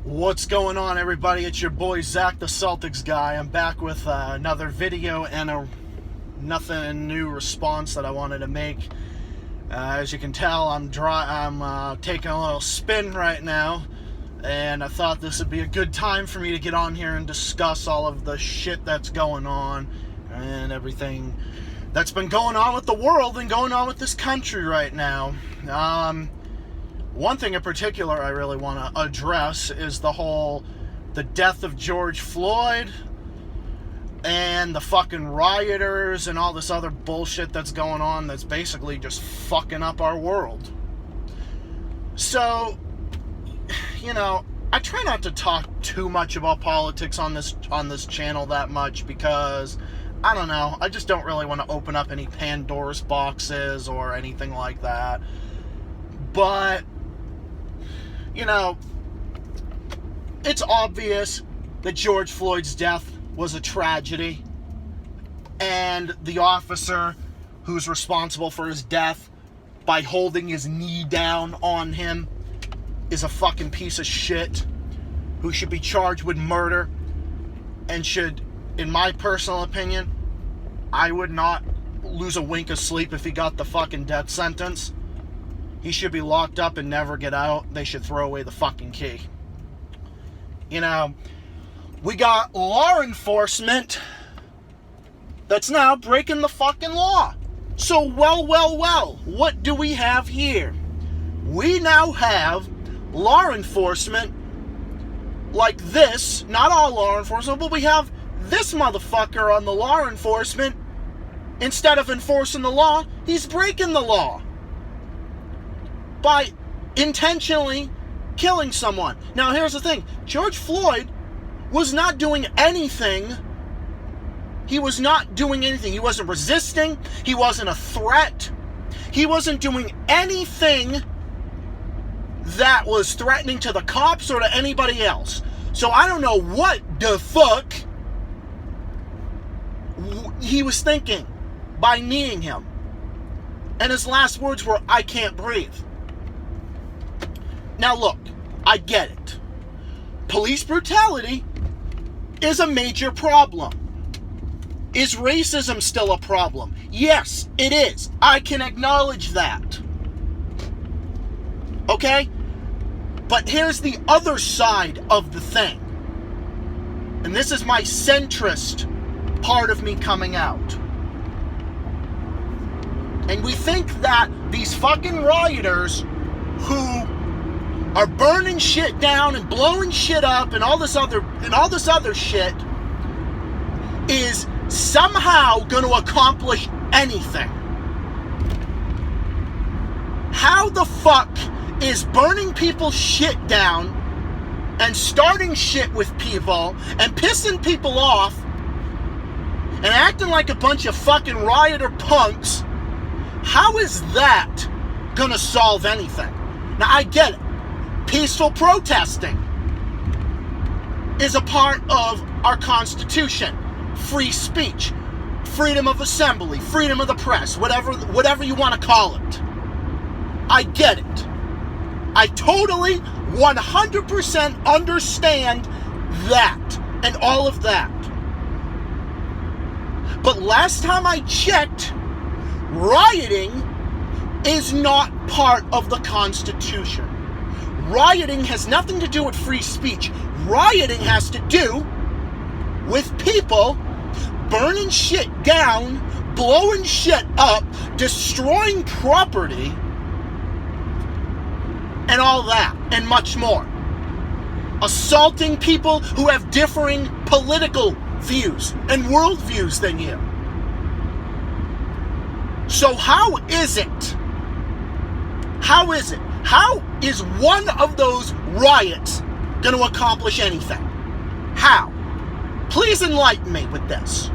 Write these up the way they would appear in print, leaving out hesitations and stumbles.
What's going on, everybody? It's your boy Zach, the Celtics guy. I'm back with another video and nothing new response that I wanted to make. As you can tell, I'm taking a little spin right now, and I thought this would be a good time for me to get on here and discuss all of the shit that's going on and everything that's been going on with the world and going on with this country right now. One thing in particular I really want to address is the death of George Flyod and the fucking rioters and all this other bullshit that's going on that's basically just fucking up our world. So, I try not to talk too much about politics on this channel that much because, I don't know, I just don't really want to open up any Pandora's boxes or anything like that. But it's obvious that George Floyd's death was a tragedy, and the officer who's responsible for his death by holding his knee down on him is a fucking piece of shit who should be charged with murder and should, in my personal opinion, I would not lose a wink of sleep if he got the fucking death sentence. He should be locked up and never get out. They should throw away the fucking key. We got law enforcement that's now breaking the fucking law. So, well, what do we have here? We now have law enforcement like this. Not all law enforcement, but we have this motherfucker on the law enforcement. Instead of enforcing the law, he's breaking the law by intentionally killing someone. Now, here's the thing. George Floyd was not doing anything. He was not doing anything. He wasn't resisting. He wasn't a threat. He wasn't doing anything that was threatening to the cops or to anybody else. So I don't know what the fuck he was thinking by kneeing him. And his last words were, "I can't breathe." Now look, I get it. Police brutality is a major problem. Is racism still a problem? Yes, it is. I can acknowledge that. Okay? But here's the other side of the thing. And this is my centrist part of me coming out. And we think that these fucking rioters who are burning shit down and blowing shit up and all this other shit is somehow going to accomplish anything. How the fuck is burning people's shit down and starting shit with people and pissing people off and acting like a bunch of fucking rioter punks, how is that gonna solve anything? Now, I get it. Peaceful protesting is a part of our Constitution. Free speech, freedom of assembly, freedom of the press, whatever you want to call it. I get it. I totally 100% understand that and all of that. But last time I checked, rioting is not part of the Constitution. Rioting has nothing to do with free speech. Rioting has to do with people burning shit down, blowing shit up, destroying property, and all that, and much more. Assaulting people who have differing political views and worldviews than you. So how is it? How is one of those riots going to accomplish anything? How? Please enlighten me with this.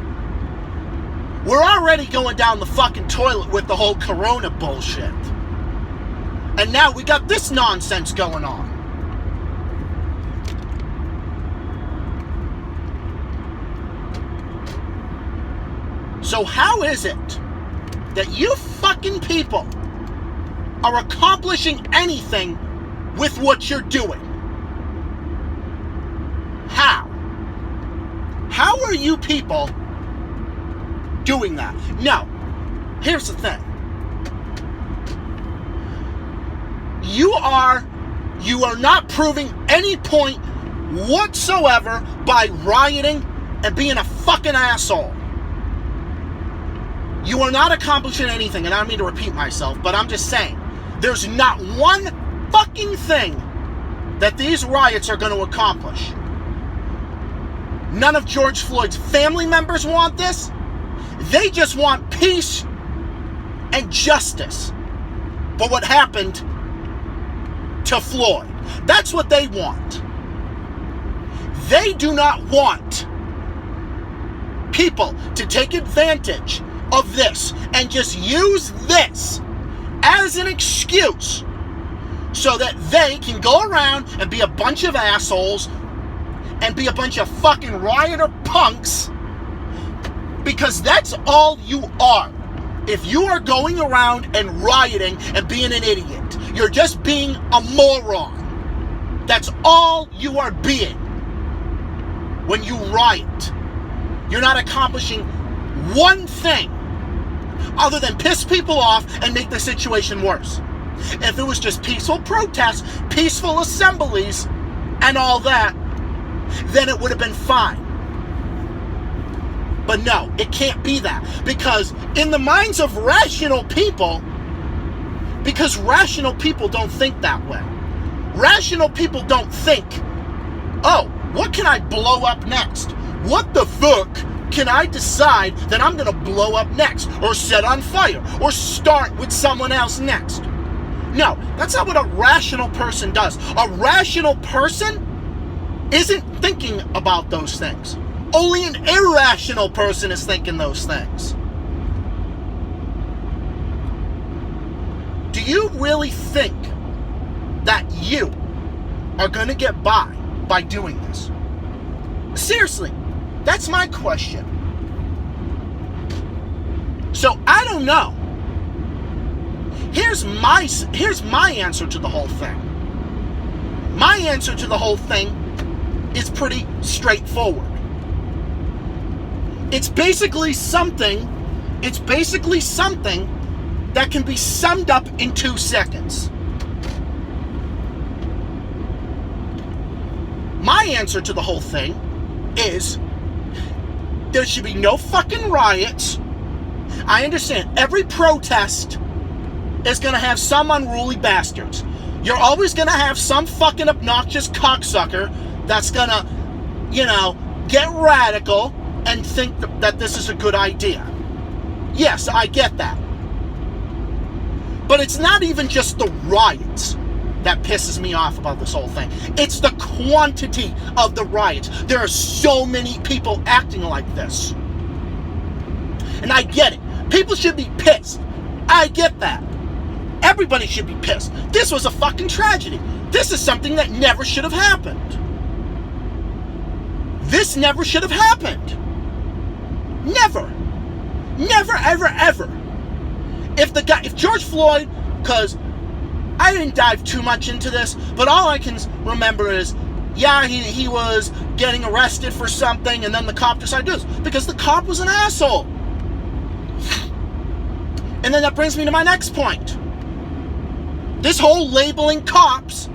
We're already going down the fucking toilet with the whole corona bullshit. And now we got this nonsense going on. So how is it that you fucking people are accomplishing anything with what you're doing? are you people doing that? Now, here's the thing. You are not proving any point whatsoever by rioting and being a fucking asshole. You are not accomplishing anything, and I don't mean to repeat myself, but I'm just saying, there's not one fucking thing that these riots are going to accomplish. None of George Floyd's family members want this. They just want peace and justice for what happened to Floyd. That's what they want. They do not want people to take advantage of this and just use this as an excuse so that they can go around and be a bunch of assholes and be a bunch of fucking rioter punks, because that's all you are. If you are going around and rioting and being an idiot, you're just being a moron. That's all you are being when you riot. You're not accomplishing one thing other than piss people off and make the situation worse. If it was just peaceful protests, peaceful assemblies, and all that, then it would have been fine. But no, it can't be that. Because in the minds of rational people, because rational people don't think that way. Rational people don't think, oh, what can I blow up next? What the fuck can I decide that I'm going to blow up next, or set on fire, or start with someone else next? No, that's not what a rational person does. A rational person isn't thinking about those things. Only an irrational person is thinking those things. Do you really think that you are going to get by doing this? Seriously, that's my question. So I don't know. Here's my answer to the whole thing. My answer to the whole thing is pretty straightforward. It's basically something that can be summed up in 2 seconds. My answer to the whole thing is there should be no fucking riots. I understand every protest is going to have some unruly bastards. You're always going to have some fucking obnoxious cocksucker that's going to, get radical and think that this is a good idea. Yes, I get that. But it's not even just the riots that pisses me off about this whole thing. It's the quantity of the riots. There are so many people acting like this. And I get it. People should be pissed. I get that. Everybody should be pissed. This was a fucking tragedy. This is something that never should have happened. This never should have happened. Never. Never, ever, ever. If George Floyd, because I didn't dive too much into this, but all I can remember is, yeah, he was getting arrested for something, and then the cop decided to do this, because the cop was an asshole. And then that brings me to my next point. This whole labeling cops,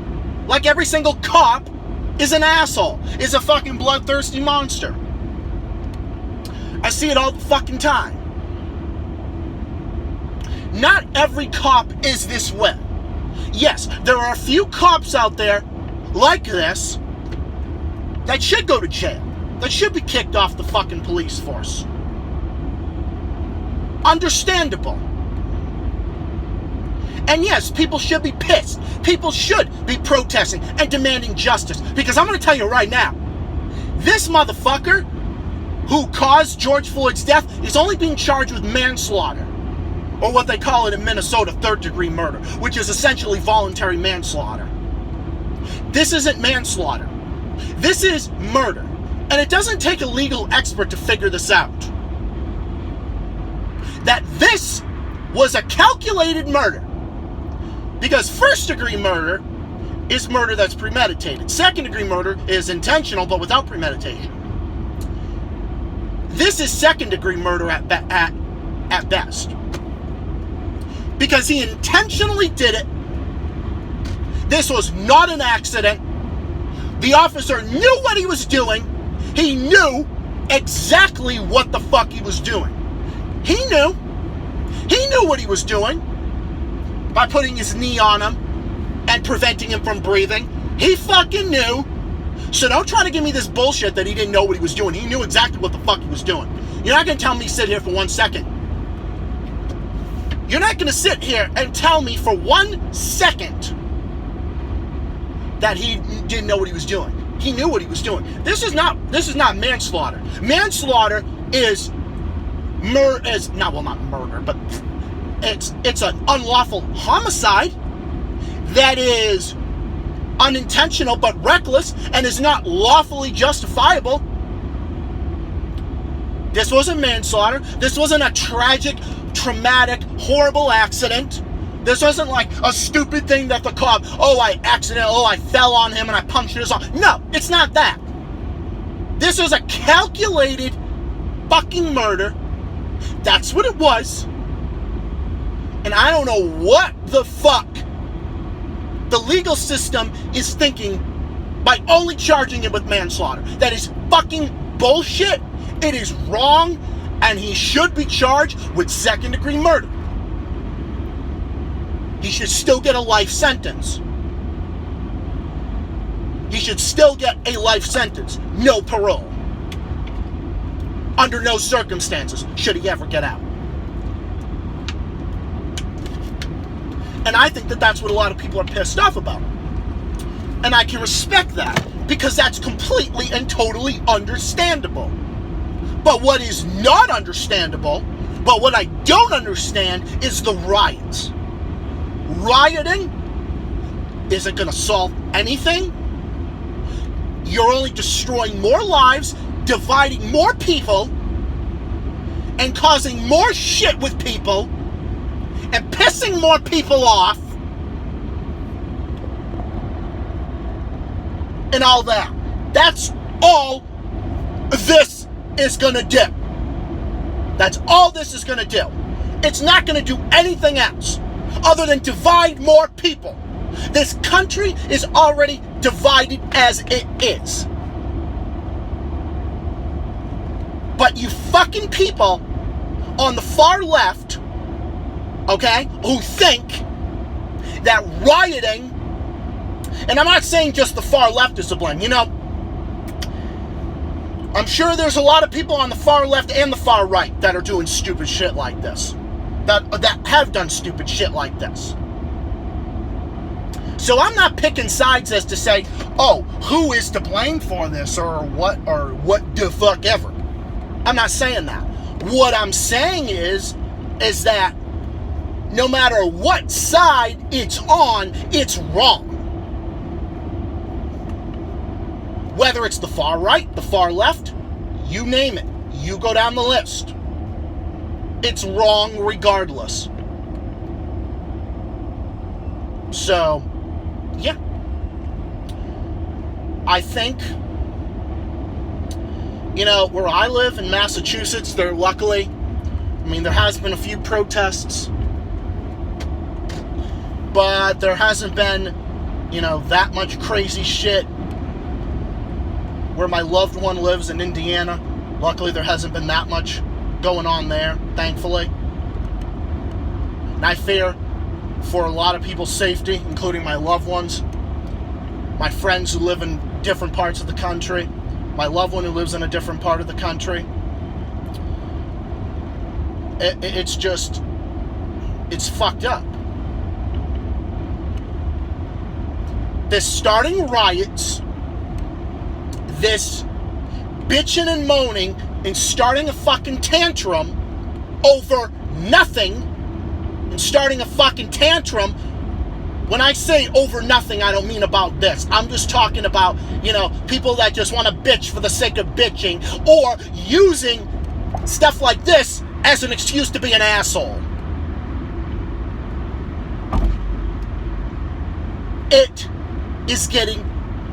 like every single cop, is an asshole, is a fucking bloodthirsty monster. I see it all the fucking time. Not every cop is this way. Yes, there are a few cops out there like this that should go to jail, that should be kicked off the fucking police force. Understandable. And yes, people should be pissed. People should be protesting and demanding justice. Because I'm going to tell you right now, this motherfucker who caused George Floyd's death is only being charged with manslaughter. Or what they call it in Minnesota, third-degree murder, which is essentially voluntary manslaughter. This isn't manslaughter. This is murder. And it doesn't take a legal expert to figure this out. That this was a calculated murder. Because first-degree murder is murder that's premeditated. Second-degree murder is intentional but without premeditation. This is second-degree murder at best. Because he intentionally did it. This was not an accident. The officer knew what he was doing. He knew exactly what the fuck he was doing. He knew what he was doing by putting his knee on him and preventing him from breathing. He fucking knew. So don't try to give me this bullshit that he didn't know what he was doing. He knew exactly what the fuck he was doing. You're not going to tell me sit here for 1 second. You're not going to sit here and tell me for 1 second that he didn't know what he was doing. He knew what he was doing. This is not manslaughter. Manslaughter is not murder, but it's an unlawful homicide that is unintentional but reckless and is not lawfully justifiable. This wasn't manslaughter. This wasn't a tragic, traumatic, horrible accident. This wasn't like a stupid thing that the cop, I fell on him and I punctured his arm. No, it's not that. This was a calculated fucking murder. That's what it was. And I don't know what the fuck the legal system is thinking by only charging him with manslaughter. That is fucking bullshit. It is wrong, and he should be charged with second-degree murder. He should still get a life sentence. He should still get a life sentence. No parole. Under no circumstances should he ever get out. And I think that that's what a lot of people are pissed off about. And I can respect that, because that's completely and totally understandable. But what is not understandable, but what I don't understand, is the riots. Rioting isn't going to solve anything. You're only destroying more lives, dividing more people, and causing more shit with people, and pissing more people off, and all that. That's all this is going to do. That's all this is going to do. It's not going to do anything else other than divide more people. This country is already divided as it is. But you fucking people on the far left, okay, who think that rioting, and I'm not saying just the far left is to blame, you know, I'm sure there's a lot of people on the far left and the far right that are doing stupid shit like this, that have done stupid shit like this. So I'm not picking sides as to say, oh, who is to blame for this, or what the fuck ever. I'm not saying that. What I'm saying is that no matter what side it's on, it's wrong. Whether it's the far right, the far left, you name it. You go down the list. It's wrong regardless. So, yeah. I think, you know, where I live in Massachusetts, there has been a few protests, but there hasn't been, you know, that much crazy shit. Where my loved one lives in Indiana, luckily there hasn't been that much going on there, thankfully. And I fear for a lot of people's safety, including my loved ones, my friends who live in different parts of the country, my loved one who lives in a different part of the country. It's fucked up. This starting riots, this bitching and moaning and starting a fucking tantrum over nothing, and starting a fucking tantrum, when I say over nothing, I don't mean about this. I'm just talking about, you know, people that just want to bitch for the sake of bitching, or using stuff like this as an excuse to be an asshole. It is getting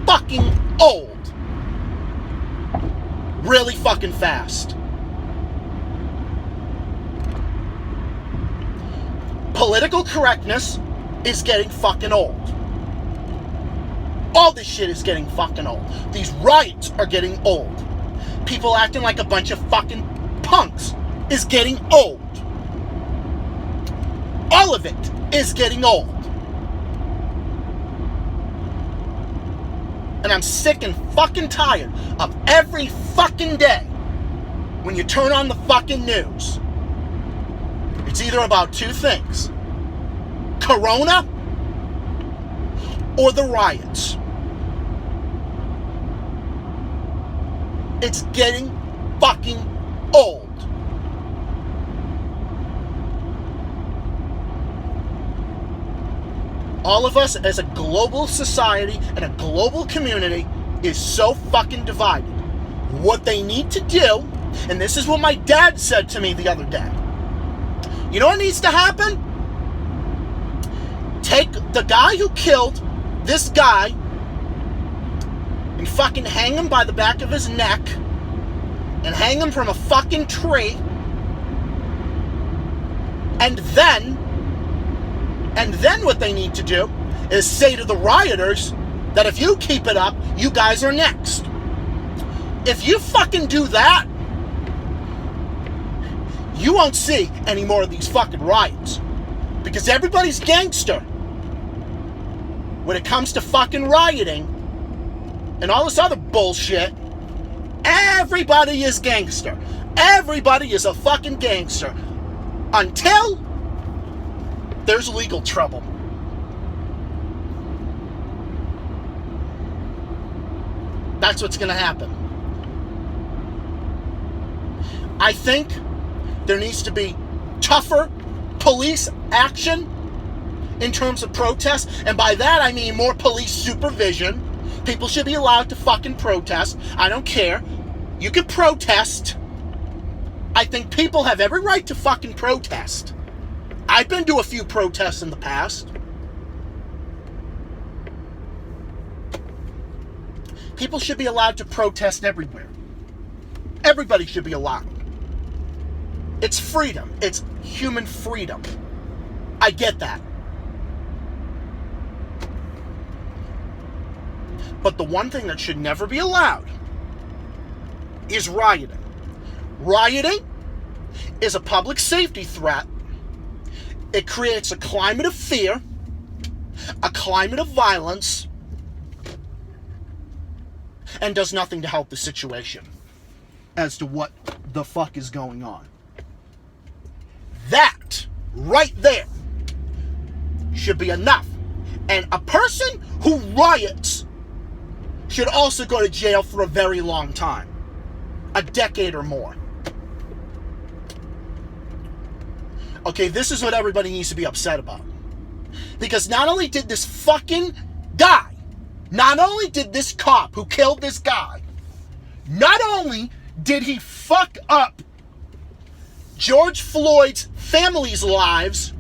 fucking old. Really fucking fast. Political correctness is getting fucking old. All this shit is getting fucking old. These riots are getting old. People acting like a bunch of fucking punks is getting old. All of it is getting old. And I'm sick and fucking tired of every fucking day when you turn on the fucking news. It's either about two things: Corona or the riots. It's getting fucking old. All of us as a global society and a global community is so fucking divided. What they need to do, and this is what my dad said to me the other day. You know what needs to happen? Take the guy who killed this guy and fucking hang him by the back of his neck and hang him from a fucking tree, and then what they need to do is say to the rioters that if you keep it up, you guys are next. If you fucking do that, you won't see any more of these fucking riots. Because everybody's gangster when it comes to fucking rioting and all this other bullshit. Everybody is gangster. Everybody is a fucking gangster. Until there's legal trouble. That's what's going to happen. I think there needs to be tougher police action in terms of protests, and by that I mean more police supervision. People should be allowed to fucking protest. I don't care. You can protest. I think people have every right to fucking protest. I've been to a few protests in the past. People should be allowed to protest everywhere. Everybody should be allowed. It's freedom. It's human freedom. I get that. But the one thing that should never be allowed is rioting. Rioting is a public safety threat. It creates a climate of fear, a climate of violence, and does nothing to help the situation as to what the fuck is going on. That right there should be enough. And a person who riots should also go to jail for a very long time. A decade or more. Okay, this is what everybody needs to be upset about. Because not only did this fucking guy, not only did this cop who killed this guy, not only did he fuck up George Floyd's family's lives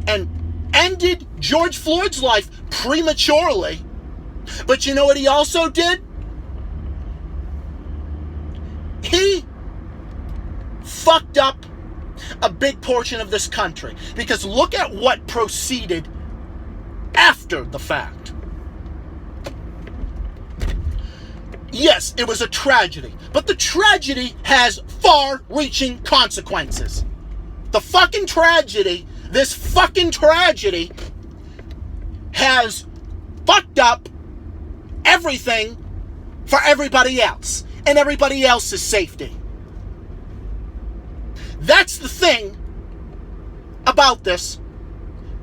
and ended George Floyd's life prematurely, but you know what he also did? He fucked up a big portion of this country. Because look at what proceeded after the fact. Yes, it was a tragedy, but the tragedy has far-reaching consequences. The fucking tragedy, this fucking tragedy, has fucked up everything for everybody else and everybody else's safety. That's the thing about this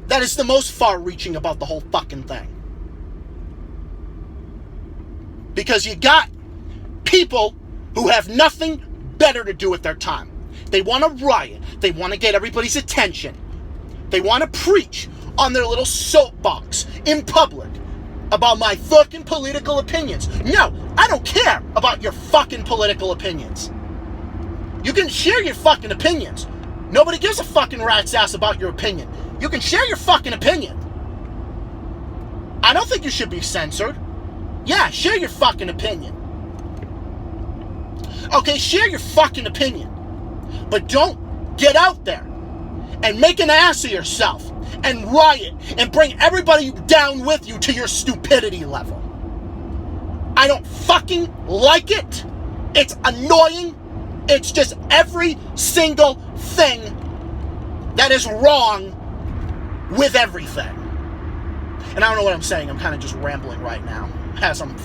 that is the most far-reaching about the whole fucking thing. Because you got people who have nothing better to do with their time. They want to riot. They want to get everybody's attention. They want to preach on their little soapbox in public about my fucking political opinions. No, I don't care about your fucking political opinions. You can share your fucking opinions. Nobody gives a fucking rat's ass about your opinion. You can share your fucking opinion. I don't think you should be censored. Yeah, share your fucking opinion. Okay, share your fucking opinion. But don't get out there and make an ass of yourself and riot and bring everybody down with you to your stupidity level. I don't fucking like it. It's annoying. It's just every single thing that is wrong with everything. And I don't know what I'm saying. I'm kind of just rambling right now as I'm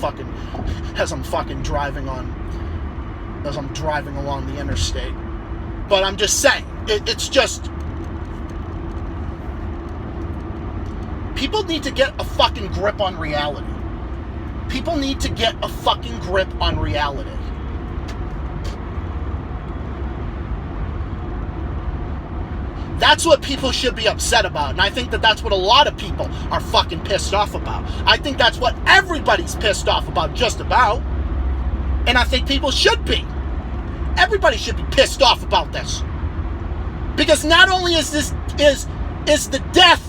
driving along the interstate. But I'm just saying, it's just, people need to get a fucking grip on reality. People need to get a fucking grip on reality. That's what people should be upset about. And I think that that's what a lot of people are fucking pissed off about. I think that's what everybody's pissed off about, just about. And I think people should be. Everybody should be pissed off about this. Because not only is the death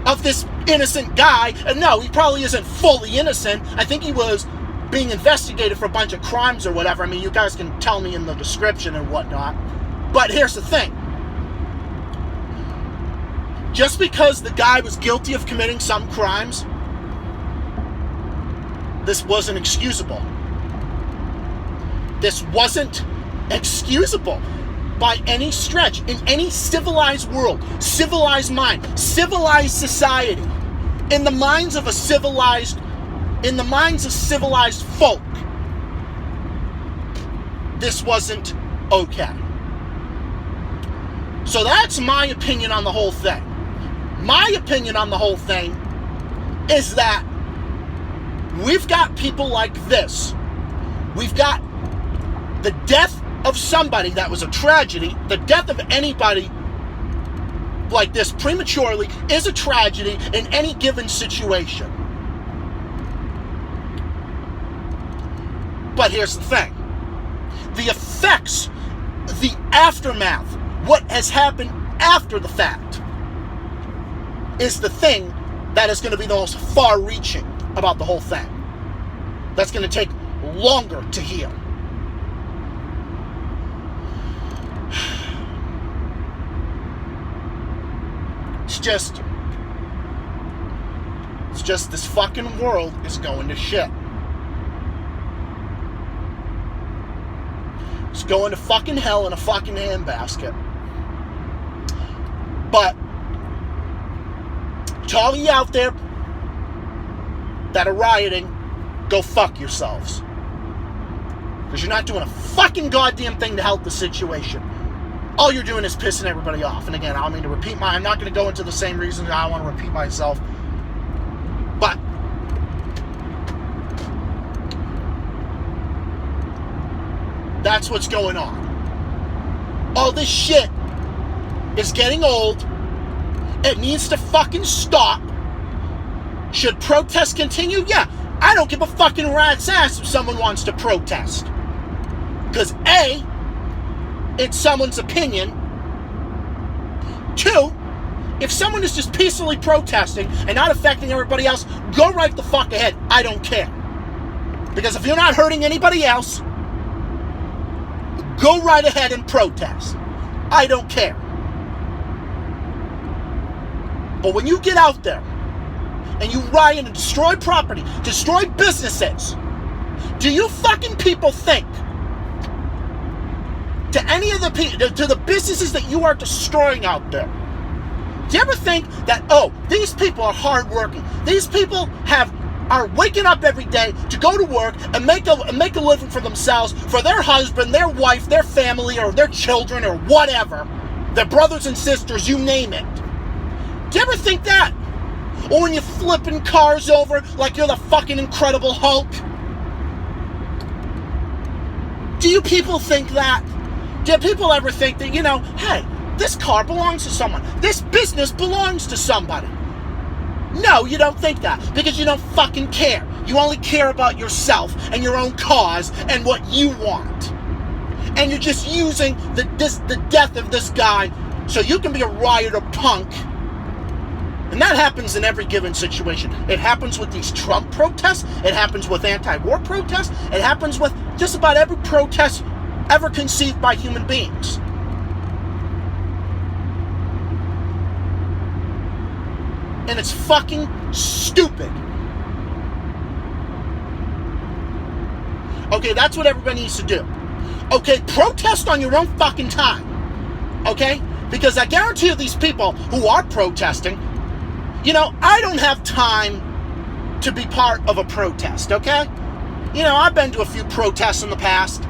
of this innocent guy, and no, he probably isn't fully innocent. I think he was being investigated for a bunch of crimes or whatever. I mean, you guys can tell me in the description and whatnot. But here's the thing. Just because the guy was guilty of committing some crimes, this wasn't excusable. This wasn't excusable by any stretch in any civilized world, civilized mind, civilized society, in the minds of civilized folk. This wasn't okay. So that's my opinion on the whole thing. My opinion on the whole thing is that we've got people like this. We've got the death of somebody that was a tragedy. The death of anybody like this prematurely is a tragedy in any given situation. But here's the thing. The effects, the aftermath, what has happened after the fact, is the thing that is going to be the most far-reaching about the whole thing. That's going to take longer to heal. It's just this fucking world is going to shit. It's going to fucking hell in a fucking handbasket. But to all of you out there that are rioting, go fuck yourselves. Because you're not doing a fucking goddamn thing to help the situation. All you're doing is pissing everybody off. And again, I don't mean to repeat I'm not going to go into the same reasons. I don't want to repeat myself. But that's what's going on. All this shit is getting old. It needs to fucking stop. Should protests continue? Yeah. I don't give a fucking rat's ass if someone wants to protest. Because A, it's someone's opinion. 2, if someone is just peacefully protesting and not affecting everybody else, go right the fuck ahead. I don't care. Because if you're not hurting anybody else, go right ahead and protest. I don't care. But when you get out there and you riot and destroy property, destroy businesses, do you fucking people think to any of the people, to the businesses that you are destroying out there, do you ever think that, oh, these people are hardworking, these people are waking up every day to go to work and make a living for themselves, for their husband, their wife, their family, or their children, or whatever, their brothers and sisters, you name it. Do you ever think that? Or when you're flipping cars over like you're the fucking Incredible Hulk? Do you people think that? Do people ever think that, hey, this car belongs to someone. This business belongs to somebody. No, you don't think that. Because you don't fucking care. You only care about yourself and your own cause and what you want. And you're just using the death of this guy so you can be a rioter punk. And that happens in every given situation. It happens with these Trump protests. It happens with anti-war protests. It happens with just about every protest ever conceived by human beings. And it's fucking stupid. Okay, that's what everybody needs to do. Okay, protest on your own fucking time. Okay? Because I guarantee you these people who are protesting, I don't have time to be part of a protest, okay? I've been to a few protests in the past.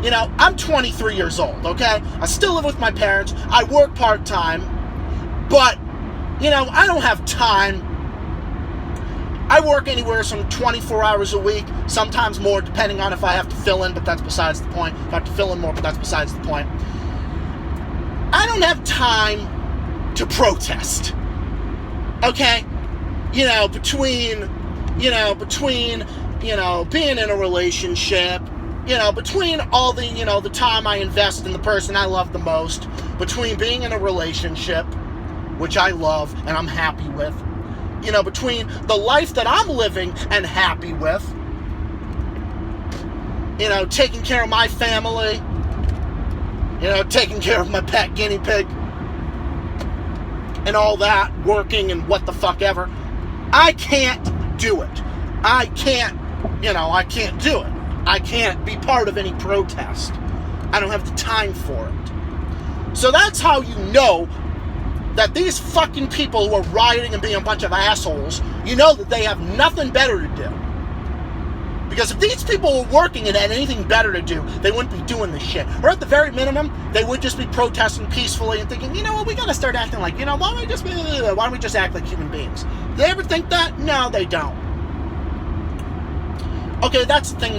I'm 23 years old, okay? I still live with my parents. I work part-time. But, I don't have time. I work anywhere from 24 hours a week, sometimes more, depending on if I have to fill in, but that's besides the point. If I have to fill in more, but that's besides the point. I don't have time to protest. Okay? Between being in a relationship, between all the time I invest in the person I love the most, between being in a relationship, which I love and I'm happy with, between the life that I'm living and happy with, taking care of my family, taking care of my pet guinea pig, and all that, working and what the fuck ever, I can't do it. I can't do it. I can't be part of any protest. I don't have the time for it. So that's how you know that these fucking people who are rioting and being a bunch of assholes, that they have nothing better to do. Because if these people were working and had anything better to do, they wouldn't be doing this shit. Or at the very minimum, they would just be protesting peacefully and thinking, we gotta start acting like, why don't we just act like human beings? Do they ever think that? No, they don't. Okay, that's the thing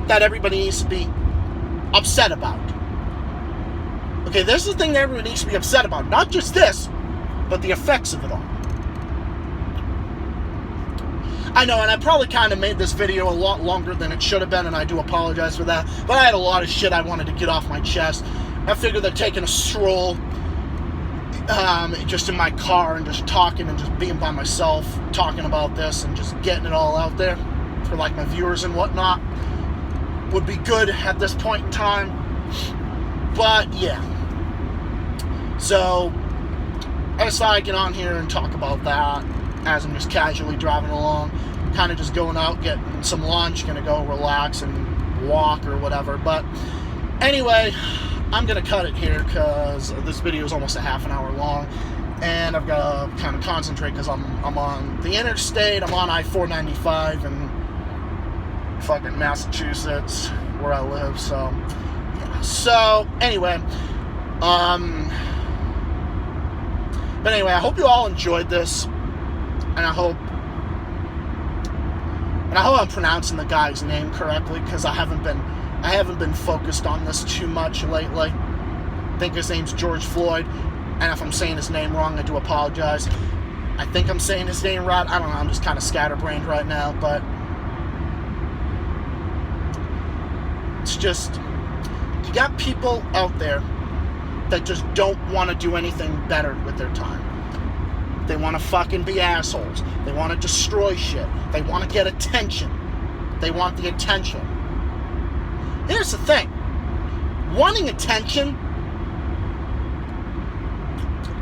that everybody needs to be upset about. Okay, this is the thing that everybody needs to be upset about. Not just this, but the effects of it all. I know, and I probably kind of made this video a lot longer than it should have been, and I do apologize for that. But I had a lot of shit I wanted to get off my chest. I figured that taking a stroll, just in my car and just talking and just being by myself, talking about this and just getting it all out there for like my viewers and whatnot would be good at this point in time. But yeah, so I decided to get on here and talk about that as I'm just casually driving along, kind of just going out, getting some lunch, gonna go relax and walk or whatever. But anyway, I'm gonna cut it here because this video is almost a half an hour long, and I've got to kind of concentrate because I'm on the interstate. I'm on I-495 in fucking Massachusetts, where I live. So yeah. So anyway, but anyway, I hope you all enjoyed this, and I hope I'm pronouncing the guy's name correctly, because I haven't been focused on this too much lately. I think his name's George Flyod, and if I'm saying his name wrong, I do apologize. I think I'm saying his name right. I don't know, I'm just kind of scatterbrained right now, but it's just, you got people out there that just don't want to do anything better with their time. They want to fucking be assholes. They want to destroy shit. They want to get attention. They want the attention. Here's the thing. Wanting attention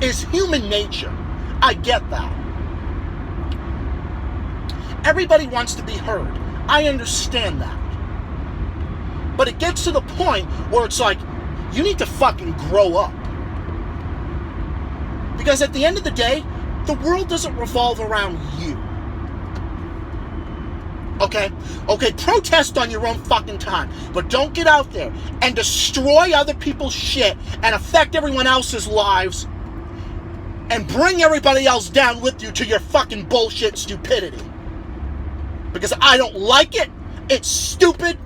is human nature. I get that. Everybody wants to be heard. I understand that. But it gets to the point where it's like, you need to fucking grow up. Because at the end of the day, the world doesn't revolve around you. Okay? Okay, protest on your own fucking time. But don't get out there and destroy other people's shit and affect everyone else's lives and bring everybody else down with you to your fucking bullshit stupidity. Because I don't like it. It's stupid.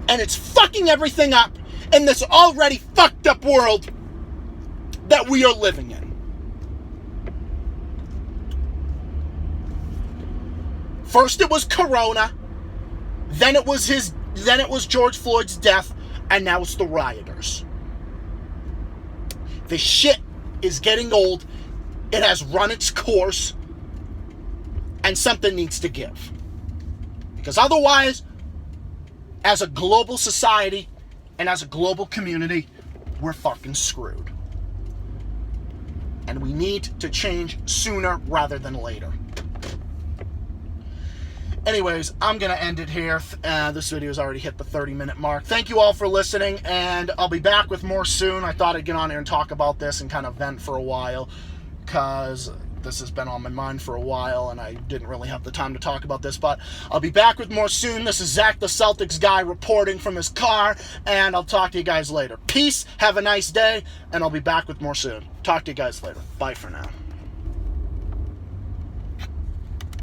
And it's fucking everything up in this already fucked up world that we are living in. First it was Corona, then it was George Floyd's death, and now it's the rioters. The shit is getting old. It has run its course, and something needs to give. Because otherwise, as a global society and as a global community, we're fucking screwed. And we need to change sooner rather than later. Anyways, I'm going to end it here. This video's already hit the 30-minute mark. Thank you all for listening, and I'll be back with more soon. I thought I'd get on here and talk about this and kind of vent for a while, because this has been on my mind for a while, and I didn't really have the time to talk about this, but I'll be back with more soon. This is Zach the Celtics guy reporting from his car, and I'll talk to you guys later. Peace, have a nice day, and I'll be back with more soon. Talk to you guys later. Bye for now.